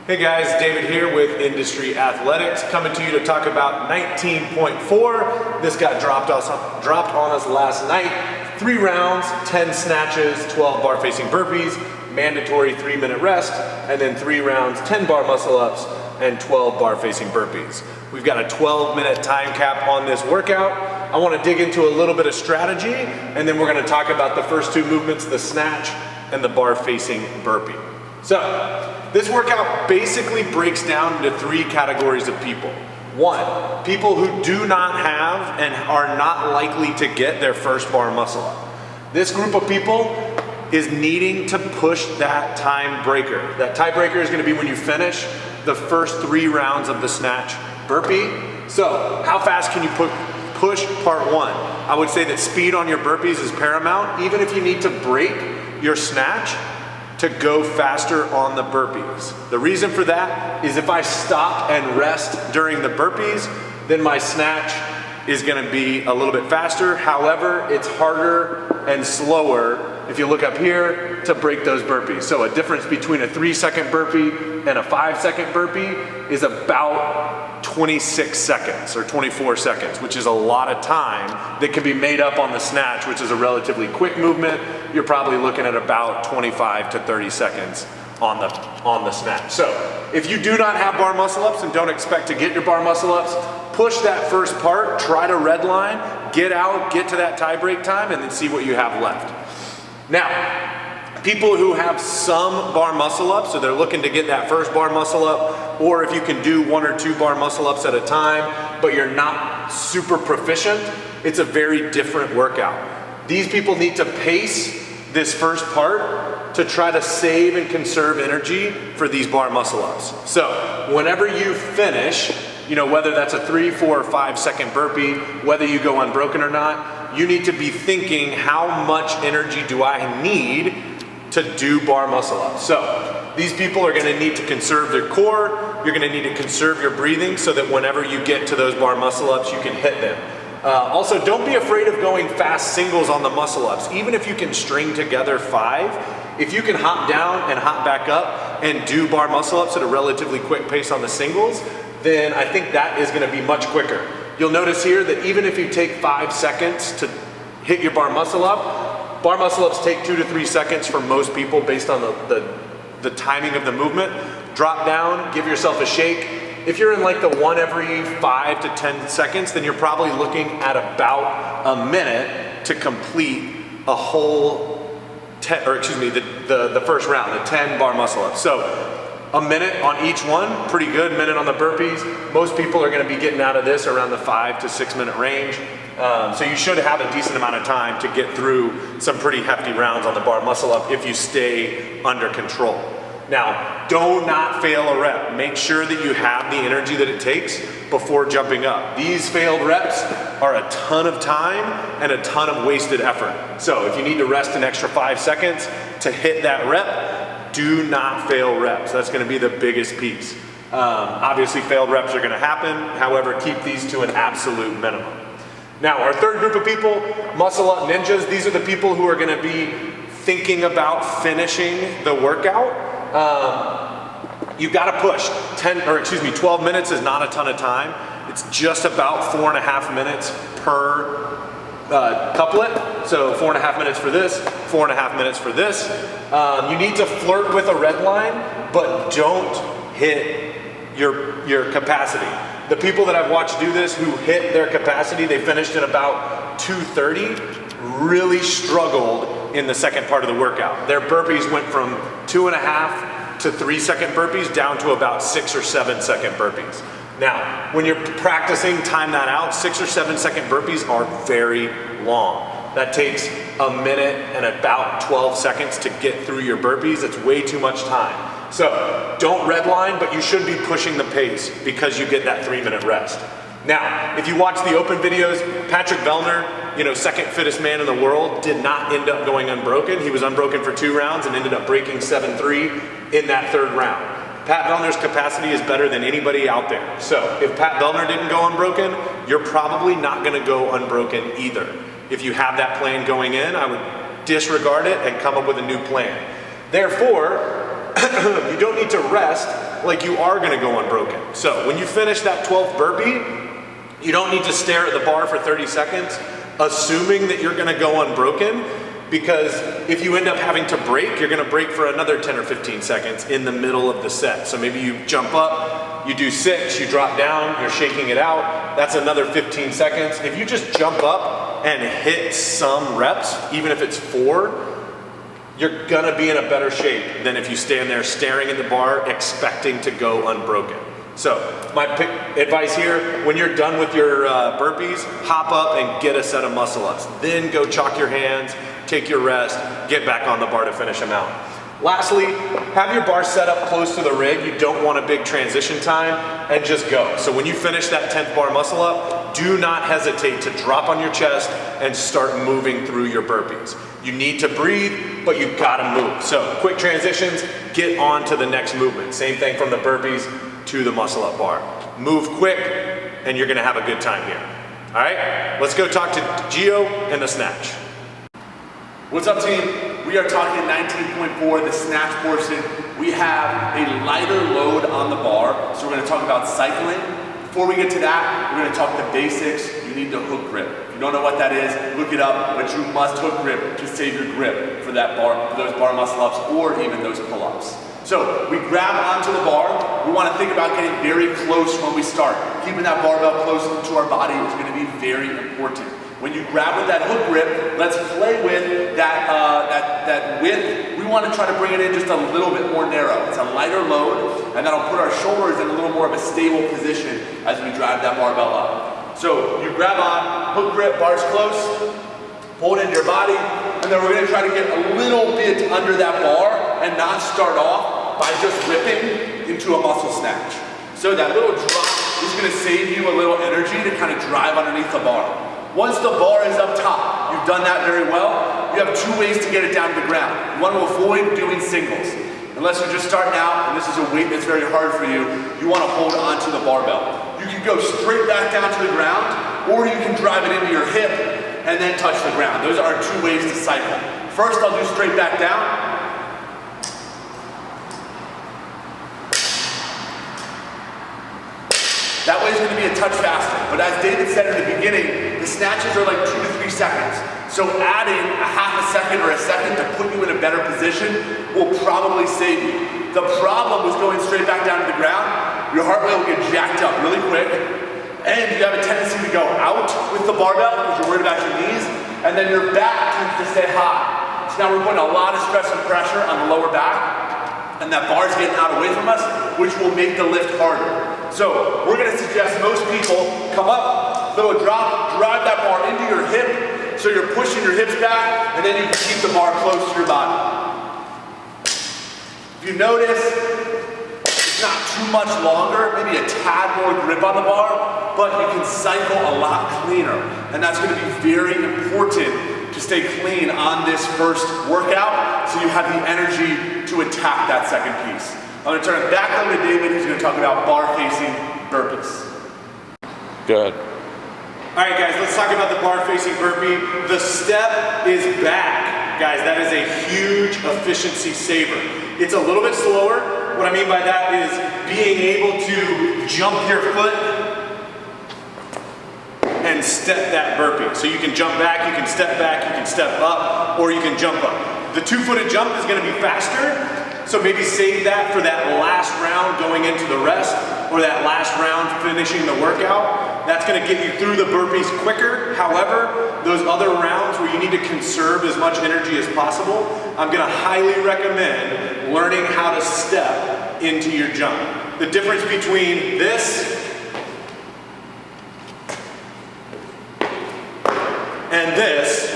Hey guys, David here with Industry Athletics, coming to you to talk about 19.4. This got dropped on us last night. 3 rounds, 10 snatches, 12 bar facing burpees, mandatory 3-minute rest, and then 3 rounds, 10 bar muscle ups, and 12 bar facing burpees. We've got a 12-minute time cap on this workout. I want to dig into a little bit of strategy, and then we're going to talk about the first 2 movements, the snatch and the bar facing burpee. So, this workout basically breaks down into 3 categories of people. 1, people who do not have and are not likely to get their first bar muscle up. This group of people is needing to push that time breaker. That tie breaker is going to be when you finish the first 3 rounds of the snatch burpee. So, how fast can you push part 1? I would say that speed on your burpees is paramount, even if you need to break your snatch to go faster on the burpees. The reason for that is if I stop and rest during the burpees, then my snatch is gonna be a little bit faster. However, it's harder and slower, if you look up here, to break those burpees. So a difference between a 3-second burpee and a 5-second burpee is about 26 seconds or 24 seconds, which is a lot of time that can be made up on the snatch, which is a relatively quick movement. You're probably looking at about 25 to 30 seconds on the snatch. So if you do not have bar muscle ups and don't expect to get your bar muscle ups, push that first part, try to red line, get out, get to that tie break time, and then see what you have left. Now, people who have some bar muscle ups, so they're looking to get that first bar muscle up, or if you can do 1 or 2 bar muscle ups at a time, but you're not super proficient, it's a very different workout. These people need to pace this first part to try to save and conserve energy for these bar muscle ups. So whenever you finish, whether that's a 3, 4, or 5-second burpee, whether you go unbroken or not, you need to be thinking, how much energy do I need to do bar muscle ups? So these people are gonna need to conserve their core, you're gonna need to conserve your breathing so that whenever you get to those bar muscle ups, you can hit them. Also, don't be afraid of going fast singles on the muscle ups. Even if you can string together 5, if you can hop down and hop back up and do bar muscle ups at a relatively quick pace on the singles, then I think that is gonna be much quicker. You'll notice here that even if you take 5 seconds to hit your bar muscle up, bar muscle ups take 2 to 3 seconds for most people based on the timing of the movement. Drop down, give yourself a shake. If you're in like the 1 every 5 to 10 seconds, then you're probably looking at about a minute to complete a whole the first round, the 10 bar muscle ups. So a minute on each one, pretty good. Minute on the burpees. Most people are gonna be getting out of this around the 5 to 6 minute range. So you should have a decent amount of time to get through some pretty hefty rounds on the bar muscle up if you stay under control. Now, do not fail a rep. Make sure that you have the energy that it takes before jumping up. These failed reps are a ton of time and a ton of wasted effort. So if you need to rest an extra 5 seconds to hit that rep, do not fail reps. That's gonna be the biggest piece. Obviously, failed reps are gonna happen. However, keep these to an absolute minimum. Now, our third group of people, muscle up ninjas. These are the people who are gonna be thinking about finishing the workout. You gotta push. 12 minutes is not a ton of time. It's just about 4.5 minutes per couplet. So 4.5 minutes for this, 4.5 minutes for this. You need to flirt with a red line, but don't hit your capacity. The people that I've watched do this who hit their capacity, they finished at about 2:30, really struggled in the second part of the workout. Their burpees went from 2.5 to 3-second burpees down to about 6 or 7-second burpees. Now, when you're practicing, time that out. 6 or 7-second burpees are very long. That takes a minute and about 12 seconds to get through your burpees. It's way too much time. So don't redline, but you should be pushing the pace because you get that 3-minute rest. Now, if you watch the open videos, Patrick Vellner, second fittest man in the world, did not end up going unbroken. He was unbroken for 2 rounds and ended up breaking 7-3 in that 3rd round. Pat Vellner's capacity is better than anybody out there. So if Pat Vellner didn't go unbroken, you're probably not gonna go unbroken either. If you have that plan going in, I would disregard it and come up with a new plan. Therefore, you don't need to rest like you are gonna go unbroken. So when you finish that 12th burpee, you don't need to stare at the bar for 30 seconds, assuming that you're gonna go unbroken, because if you end up having to break, you're gonna break for another 10 or 15 seconds in the middle of the set. So maybe you jump up, you do 6, you drop down, you're shaking it out, that's another 15 seconds. If you just jump up and hit some reps, even if it's 4, you're gonna be in a better shape than if you stand there staring at the bar expecting to go unbroken. So my advice here, when you're done with your burpees, hop up and get a set of muscle ups. Then go chalk your hands, take your rest, get back on the bar to finish them out. Lastly, have your bar set up close to the rig. You don't want a big transition time, and just go. So when you finish that 10th bar muscle up, do not hesitate to drop on your chest and start moving through your burpees. You need to breathe, but you gotta move. So quick transitions, get on to the next movement. Same thing from the burpees to the muscle up bar. Move quick, and you're gonna have a good time here. All right, let's go talk to Gio and the snatch. What's up, team? We are talking 19.4, the snatch portion. We have a lighter load on the bar, so we're gonna talk about cycling. Before we get to that, we're gonna talk the basics. You need the hook grip. If you don't know what that is, look it up, but you must hook grip to save your grip for that bar, for those bar muscle ups, or even those pull-ups. So we grab onto the bar. We want to think about getting very close when we start. Keeping that barbell close to our body is going to be very important. When you grab with that hook grip, let's play with that width. We want to try to bring it in just a little bit more narrow. It's a lighter load, and that'll put our shoulders in a little more of a stable position as we drive that barbell up. So you grab on, hook grip, bars close, pull it into your body, and then we're going to try to get a little bit under that bar and not start off by just ripping into a muscle snatch. So that little drop is going to save you a little energy to kind of drive underneath the bar. Once the bar is up top, you've done that very well, you have 2 ways to get it down to the ground. You want to avoid doing singles. Unless you're just starting out and this is a weight that's very hard for you, you want to hold onto the barbell. You can go straight back down to the ground, or you can drive it into your hip and then touch the ground. Those are 2 ways to cycle. First, I'll do straight back down. That way is going to be a touch faster. But as David said in the beginning, the snatches are like 2 to 3 seconds. So adding a half a second or a second to put you in a better position will probably save you. The problem with going straight back down to the ground, your heart rate will get jacked up really quick, and you have a tendency to go out with the barbell because you're worried about your knees, and then your back tends to stay high. So now we're putting a lot of stress and pressure on the lower back, and that bar's getting out away from us, which will make the lift harder. So we're going to suggest most people come up, little drop, drive that bar into your hip, so you're pushing your hips back, and then you can keep the bar close to your body. If you notice, it's not too much longer, maybe a tad more grip on the bar, but you can cycle a lot cleaner. And that's going to be very important to stay clean on this first workout, so you have the energy to attack that second piece. I'm going to turn it back over to David, who's going to talk about bar-facing burpees. Good. All right, guys, let's talk about the bar-facing burpee. The step is back. Guys, that is a huge efficiency saver. It's a little bit slower. What I mean by that is being able to jump your foot and step that burpee. So you can jump back, you can step up, or you can jump up. The 2-footed jump is going to be faster. So maybe save that for that last round going into the rest, or that last round finishing the workout. That's going to get you through the burpees quicker. However, those other rounds where you need to conserve as much energy as possible, I'm going to highly recommend learning how to step into your jump. The difference between this and this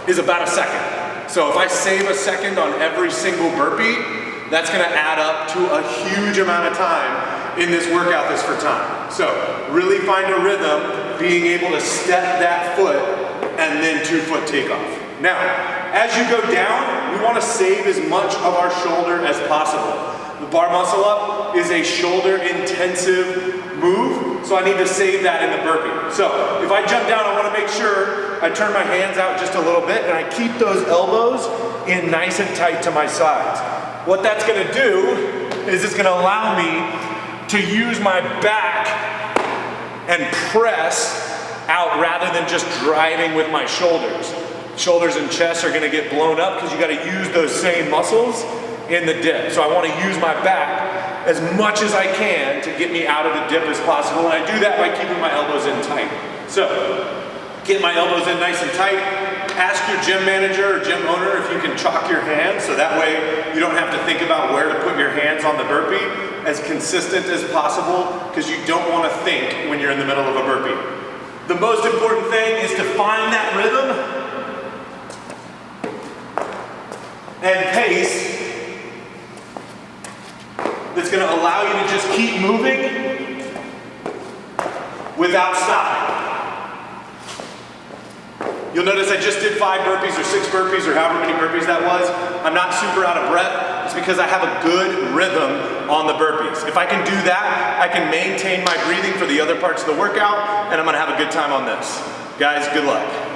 is about a second. So if I save a second on every single burpee, that's gonna add up to a huge amount of time in this workout that's for time. So really find a rhythm, being able to step that foot and then 2-foot takeoff. Now, as you go down, we wanna save as much of our shoulder as possible. The bar muscle up is a shoulder intensive move, so I need to save that in the burpee. So if I jump down, I want to make sure I turn my hands out just a little bit and I keep those elbows in nice and tight to my sides. What that's going to do is it's going to allow me to use my back and press out rather than just driving with my shoulders. Shoulders and chest are gonna get blown up because you gotta use those same muscles in the dip. So I wanna use my back as much as I can to get me out of the dip as possible, and I do that by keeping my elbows in tight. So, get my elbows in nice and tight. Ask your gym manager or gym owner if you can chalk your hands, so that way you don't have to think about where to put your hands on the burpee, as consistent as possible, because you don't wanna think when you're in the middle of a burpee. The most important thing is to find that rhythm and pace that's going to allow you to just keep moving without stopping. You'll notice I just did 5 burpees or 6 burpees or however many burpees that was. I'm not super out of breath. It's because I have a good rhythm on the burpees. If I can do that, I can maintain my breathing for the other parts of the workout, and I'm gonna have a good time on this. Guys, good luck.